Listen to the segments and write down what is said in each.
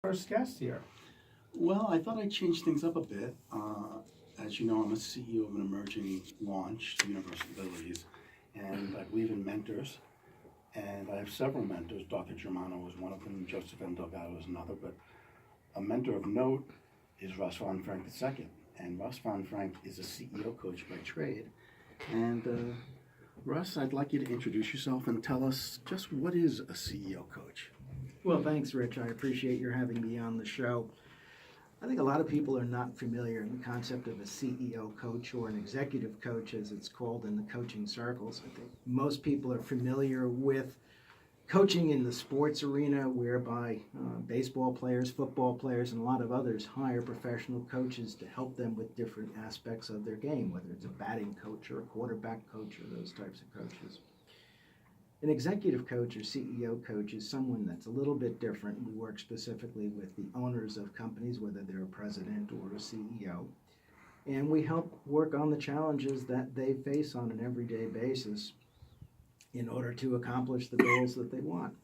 First guest here. Well, I thought I'd change things up a bit. As you know, I'm a CEO of an emerging launch, Universal Abilities, and I believe in mentors. And I have several mentors. Dr. Germano is one of them, Joseph M. Delgado is another, but a mentor of note is Russ Von Frank II. And Russ Von Frank is a CEO coach by trade. And Russ, I'd like you to introduce yourself and tell us just what is a CEO coach? Well, thanks, Rich. I appreciate your having me on the show. I think a lot of people are not familiar in the concept of a CEO coach or an executive coach, as it's called in the coaching circles. I think most people are familiar with coaching in the sports arena, whereby baseball players, football players, and a lot of others hire professional coaches to help them with different aspects of their game, whether it's a batting coach or a quarterback coach or those types of coaches. An executive coach or CEO coach is someone that's a little bit different. We work specifically with the owners of companies, whether they're a president or a CEO, and we help work on the challenges that they face on an everyday basis in order to accomplish the goals that they want.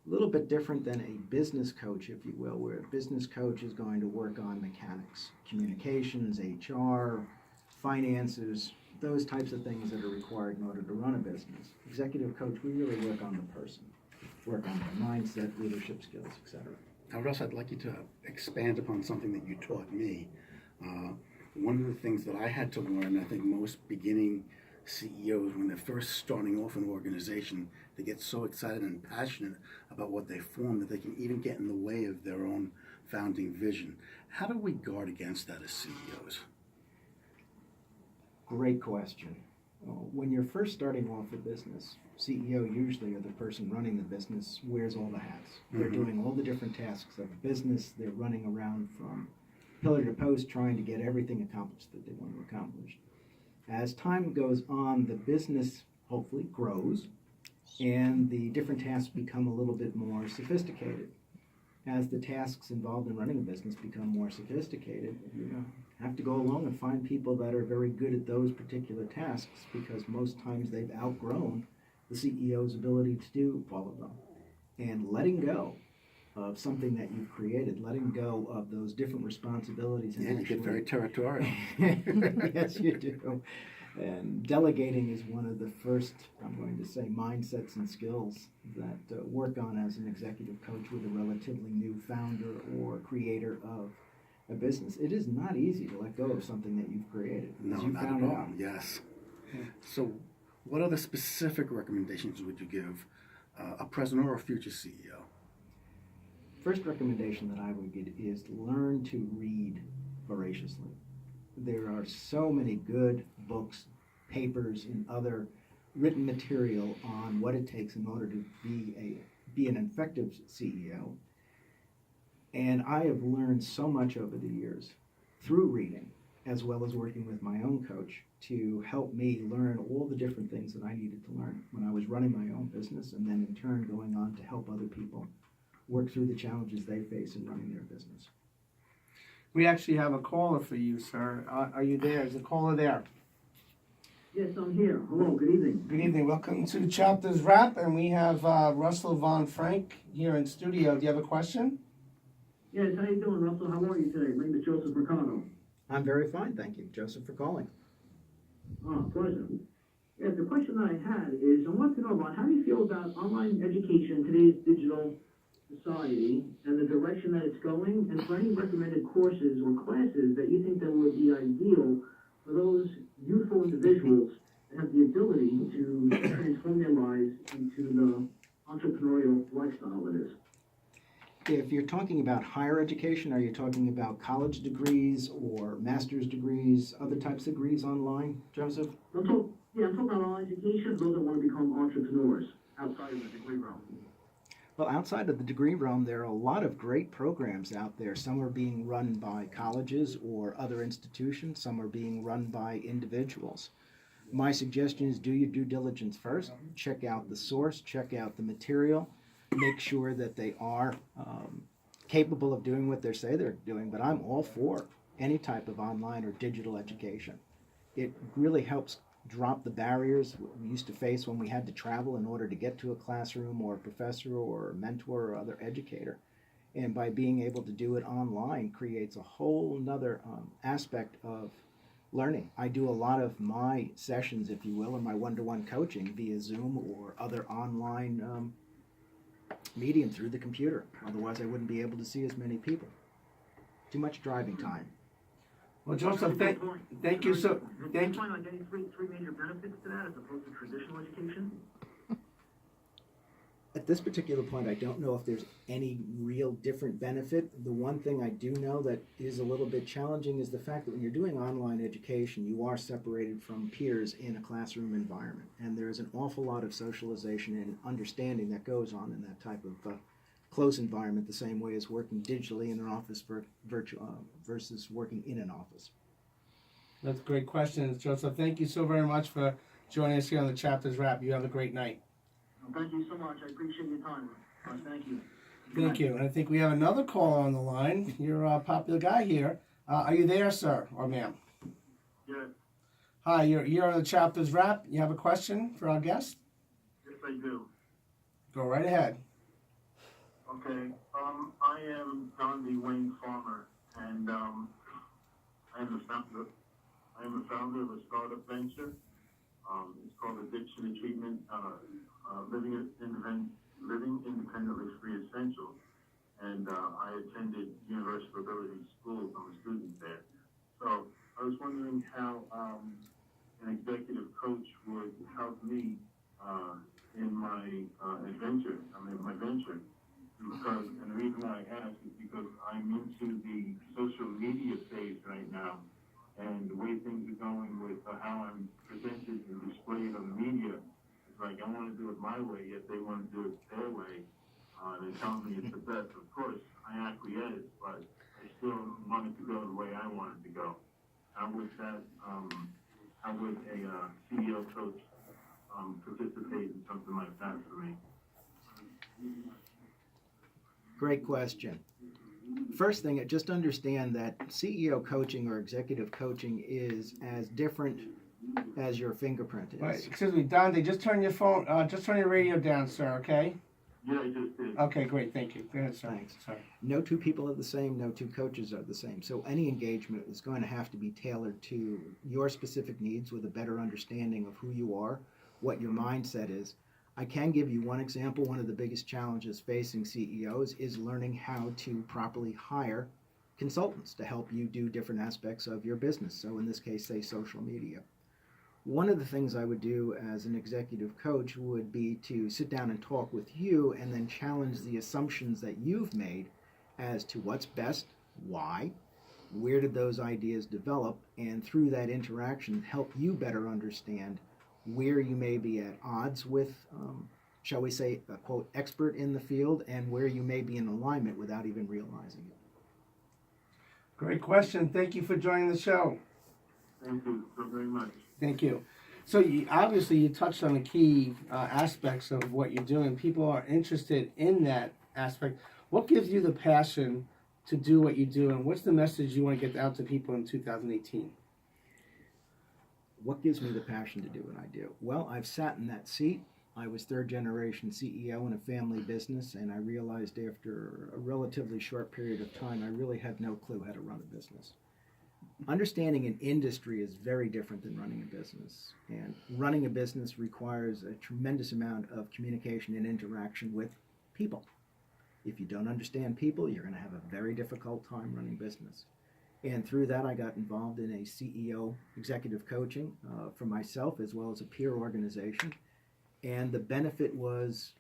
A little bit different than a business coach, if you will, where a business coach is going to work on mechanics, communications, HR, finances, those types of things that are required in order to run a business. Executive coach, we really work on the person, work on their mindset, leadership skills, etc. Now, Russ, I'd like you to expand upon something that you taught me. One of the things that I had to learn, I think most beginning CEOs, when they're first starting off an organization, they get so excited and passionate about what they form that they can even get in the way of their own founding vision. How do we guard against that as CEOs? Great question. When you're first starting off a business, CEO usually, or the person running the business, wears all the hats. They're doing all the different tasks of a business. They're running around from pillar to post trying to get everything accomplished that they want to accomplish. As time goes on, the business hopefully grows and the different tasks become a little bit more sophisticated. As the tasks involved in running a business become more sophisticated, you have to go along and find people that are very good at those particular tasks, because most times they've outgrown the CEO's ability to do all of them. And letting go of something that you've created, letting go of those different responsibilities. And you get very territorial. Yes, you do. And delegating is one of the first, I'm going to say, mindsets and skills that work on as an executive coach with a relatively new founder or creator of a business. It is not easy to let go of something that you've created. No, you not found at all. out. Yes. So, what other specific recommendations would you give a present or a future CEO? First recommendation that I would give is learn to read voraciously. There are so many good books, papers, and other written material on what it takes in order to be an effective CEO. And I have learned so much over the years through reading, as well as working with my own coach, to help me learn all the different things that I needed to learn when I was running my own business, and then in turn going on to help other people work through the challenges they face in running their business. We actually have a caller for you, sir. Are you there? Is the caller there? Yes, I'm here. Hello, good evening. Good evening. Welcome to Chapters Wrap, and we have Russell Von Frank here in studio. Do you have a question? Yes, how you doing, Russell? How are you today? My name is Joseph Mercado. I'm very fine, thank you, Joseph, for calling. Pleasure. Yeah, the question that I had is, I want to know about how do you feel about online education in today's digital society and the direction that it's going, and for any recommended courses or classes that you think that would be ideal for those youthful individuals that have the ability to transform their lives into the entrepreneurial lifestyle it is. If you're talking about higher education, are you talking about college degrees or master's degrees, other types of degrees online, Joseph? I'm talking about online education, those that want to become entrepreneurs outside of the degree realm. Well, outside of the degree realm, there are a lot of great programs out there. Some are being run by colleges or other institutions. Some are being run by individuals. My suggestion is do your due diligence first. Check out the source, check out the material, make sure that they are capable of doing what they say they're doing. But I'm all for any type of online or digital education. It really helps drop the barriers we used to face when we had to travel in order to get to a classroom or a professor or a mentor or other educator. And by being able to do it online creates a whole nother aspect of learning. I do a lot of my sessions, if you will, or my one-to-one coaching via Zoom or other online medium through the computer. Otherwise, I wouldn't be able to see as many people. Too much driving time. Well, Joseph, thank you so, Can thank you you. find like any three major benefits to that as opposed to traditional education? At this particular point, I don't know if there's any real different benefit. The one thing I do know that is a little bit challenging is the fact that when you're doing online education, you are separated from peers in a classroom environment. And there's an awful lot of socialization and understanding that goes on in that type of close environment, the same way as working digitally in an office versus working in an office. That's great questions, Joseph. Thank you so very much for joining us here on the Chapters Wrap. You have a great night. Thank you so much. I appreciate your time. Thank you. Thank you. And I think we have another caller on the line. You're a popular guy here. Are you there, sir or ma'am? Yes, Hi, you're on the Chapters Wrap. You have a question for our guest? yes, I do. Go right ahead. Okay. I am John D. Wayne Farmer, and I am the founder of a startup venture. It's called Addiction and Treatment, Living Independently Free Essentials. And I attended University of Ability School. I'm a student there. So I was wondering how an executive coach would help me in my venture. Because, and the reason why I ask is because I'm into the social media phase right now, and the way things are going with how I'm presented and displayed on the media, it's like I want to do it my way, yet they want to do it their way. They tell me it's the best. Of course, I acquiesce, but I still want it to go the way I want it to go. How would that? How would a CEO coach participate in something like that for me? Great question. First thing, just understand that CEO coaching or executive coaching is as different as your fingerprint is. Right. Excuse me, Dante, just turn your phone, just turn your radio down, sir, okay? Yeah, I just did. Okay, great, thank you. Go ahead, sir. Thanks. Sorry. No two people are the same, no two coaches are the same. So any engagement is going to have to be tailored to your specific needs with a better understanding of who you are, what your mindset is. I can give you one example. One of the biggest challenges facing CEOs is learning how to properly hire consultants to help you do different aspects of your business. So in this case, say social media. One of the things I would do as an executive coach would be to sit down and talk with you and then challenge the assumptions that you've made as to what's best, why, where did those ideas develop, and through that interaction help you better understand where you may be at odds with, shall we say, a quote, expert in the field, and where you may be in alignment without even realizing it. Great question. Thank you for joining the show. Thank you so very much. Thank you. So obviously you touched on the key aspects of what you're doing. People are interested in that aspect. What gives you the passion to do what you do, and what's the message you want to get out to people in 2018? What gives me the passion to do what I do? Well, I've sat in that seat. I was third generation CEO in a family business, and I realized after a relatively short period of time, I really had no clue how to run a business. Understanding an industry is very different than running a business. And running a business requires a tremendous amount of communication and interaction with people. If you don't understand people, you're going to have a very difficult time running business. And through that, I got involved in a CEO executive coaching for myself as well as a peer organization. And the benefit was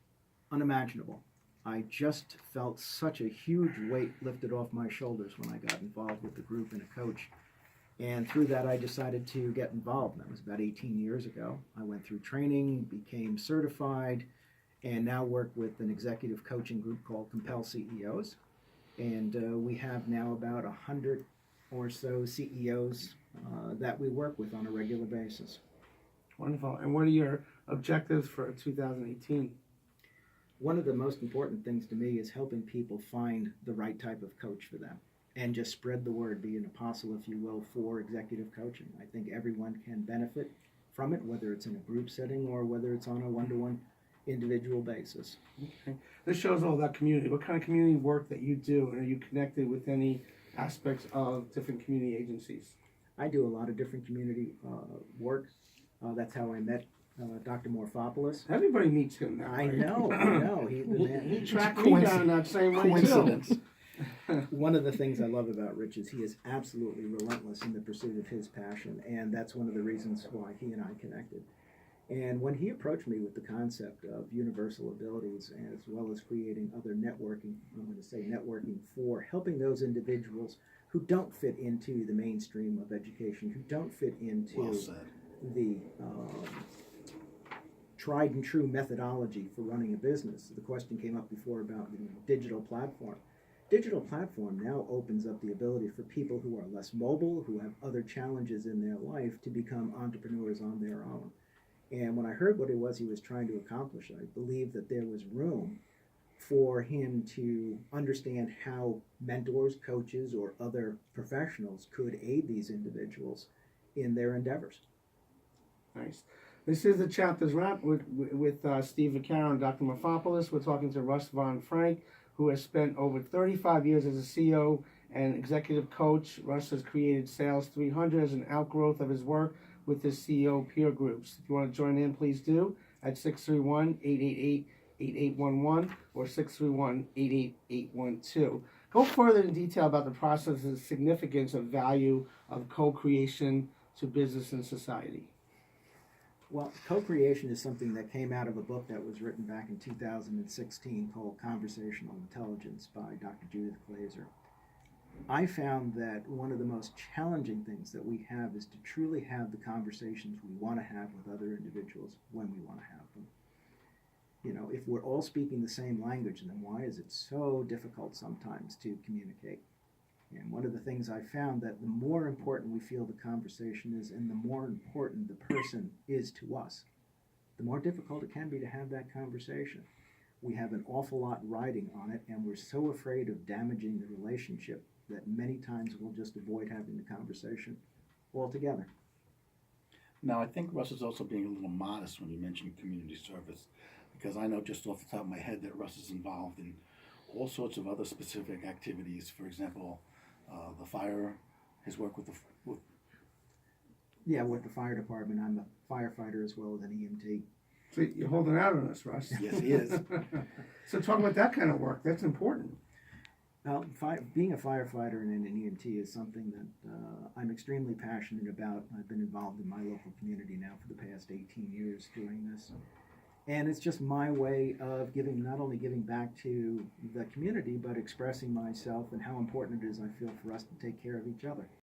unimaginable. I just felt such a huge weight lifted off my shoulders when I got involved with the group and a coach. And through that, I decided to get involved. That was about 18 years ago. I went through training, became certified, and now work with an executive coaching group called Compel CEOs. And we have now about 100 or so CEOs that we work with on a regular basis. Wonderful. And what are your objectives for 2018? One of the most important things to me is helping people find the right type of coach for them and just spread the word, be an apostle, if you will, for executive coaching. I think everyone can benefit from it, whether it's in a group setting or whether it's on a one-to-one individual basis. Okay. This shows all about community. What kind of community work that you do, and are you connected with any aspects of different community agencies? I do a lot of different community work. That's how I met Dr. Morphopoulos. Everybody meets him now. I right? know, I know. He, the He man, tracked me down that same way Coincidence. too. one of the things I love about Rich is he is absolutely relentless in the pursuit of his passion, and that's one of the reasons why he and I connected. And when he approached me with the concept of universal abilities, as well as creating other networking, I'm going to say networking for helping those individuals who don't fit into the mainstream of education, who don't fit into Well said. the tried and true methodology for running a business. The question came up before about digital platform. Digital platform now opens up the ability for people who are less mobile, who have other challenges in their life, to become entrepreneurs on their own. And when I heard what it was he was trying to accomplish, I believed that there was room for him to understand how mentors, coaches, or other professionals could aid these individuals in their endeavors. Nice. This is the chapter's wrap with Steve Vaccaro and Dr. Morphopoulos. We're talking to Russ Von Frank, who has spent over 35 years as a CEO and executive coach. Russ has created Sales 300 as an outgrowth of his work with his CEO peer groups. If you want to join in, please do at 631-888-8811 or 631-88812. Go further in detail about the process and significance of value of co-creation to business and society. Well, co-creation is something that came out of a book that was written back in 2016 called Conversational Intelligence by Dr. Judith Glaser. I found that one of the most challenging things that we have is to truly have the conversations we want to have with other individuals when we want to have them. You know, if we're all speaking the same language, then why is it so difficult sometimes to communicate? And one of the things I found that the more important we feel the conversation is and the more important the person is to us, the more difficult it can be to have that conversation. We have an awful lot riding on it, and we're so afraid of damaging the relationship that many times we'll just avoid having the conversation altogether. Now, I think Russ is also being a little modest when you mention community service, because I know just off the top of my head that Russ is involved in all sorts of other specific activities. For example, the fire, his work with the Yeah, with the fire department, I'm a firefighter as well as an EMT. So you're holding out on us, Russ. Yes, he is. So talk about that kind of work. That's important. Well, being a firefighter and an EMT is something that I'm extremely passionate about. I've been involved in my local community now for the past 18 years doing this. And it's just my way of not only giving back to the community, but expressing myself and how important it is, I feel, for us to take care of each other.